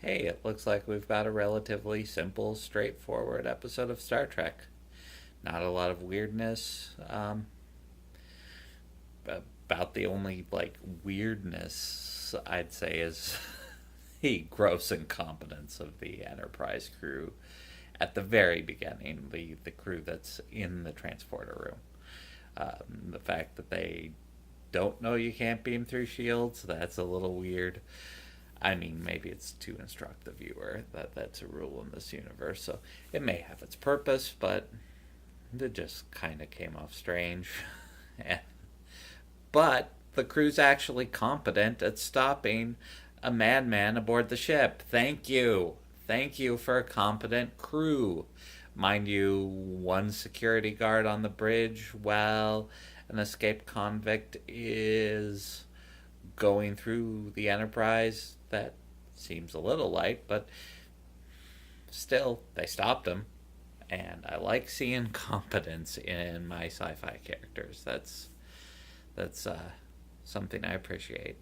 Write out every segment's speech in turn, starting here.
Hey, it looks like we've got a relatively simple, straightforward episode of Star Trek. Not a lot of weirdness. About the only weirdness I'd say is the gross incompetence of the Enterprise crew at the very beginning. The crew that's in the transporter room. The fact that they don't know you can't beam through shields, that's a little weird. I mean, maybe it's to instruct the viewer that that's a rule in this universe, so it may have its purpose, but it just kind of came off strange. But the crew's actually competent at stopping a madman aboard the ship. Thank you. Thank you for a competent crew. Mind you, one security guard on the bridge while an escaped convict is going through the Enterprise. That seems a little light, but still, they stopped him. And I like seeing competence in my sci-fi characters. That's something I appreciate.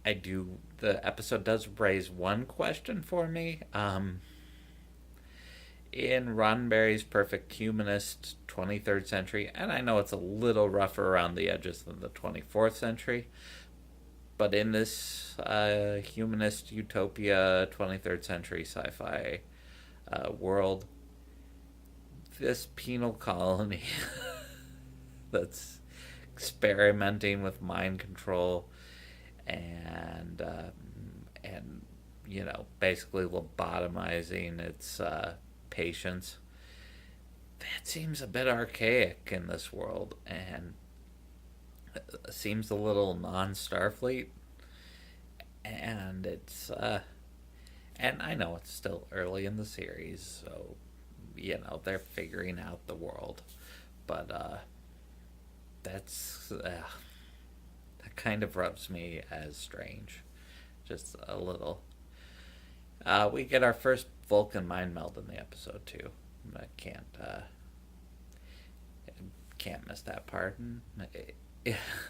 I do. The episode does raise one question for me. In Roddenberry's Perfect Humanist 23rd century, and I know it's a little rougher around the edges than the 24th century, but in this humanist utopia 23rd century sci-fi world, this penal colony that's experimenting with mind control and basically lobotomizing its patients. That seems a bit archaic in this world and seems a little non-Starfleet. And and I know it's still early in the series, so they're figuring out the world, but that kind of rubs me as strange, just a little. We get our first Vulcan mind meld in the episode too. I can't miss that part.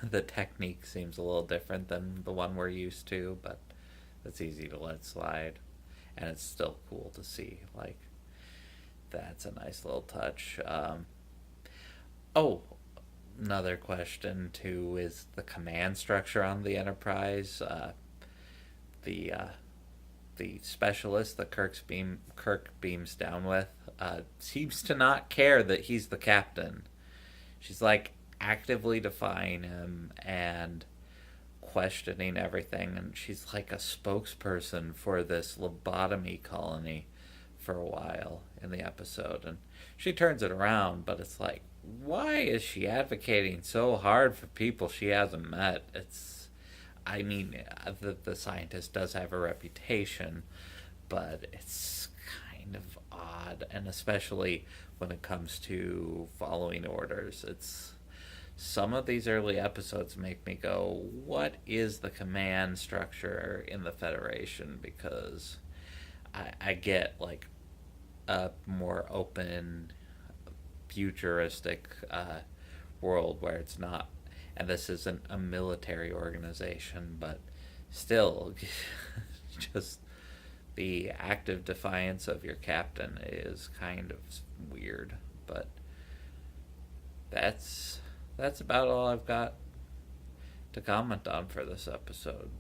The technique seems a little different than the one we're used to, but it's easy to let slide, and it's still cool to see. Like, that's a nice little touch. Oh, another question too is the command structure on the Enterprise. The specialist that Kirk beams down with seems to not care that he's the captain. She's like actively defying him and questioning everything, and she's like a spokesperson for this lobotomy colony for a while in the episode, and she turns it around, but it's like, why is she advocating so hard for people she hasn't met? I mean, the scientist does have a reputation, but it's kind of odd, and especially when it comes to following orders. It's some of these early episodes make me go, what is the command structure in the Federation? Because I get like a more open, futuristic world where it's not, and this isn't a military organization, but still, just the active defiance of your captain is kind of weird. But that's about all I've got to comment on for this episode.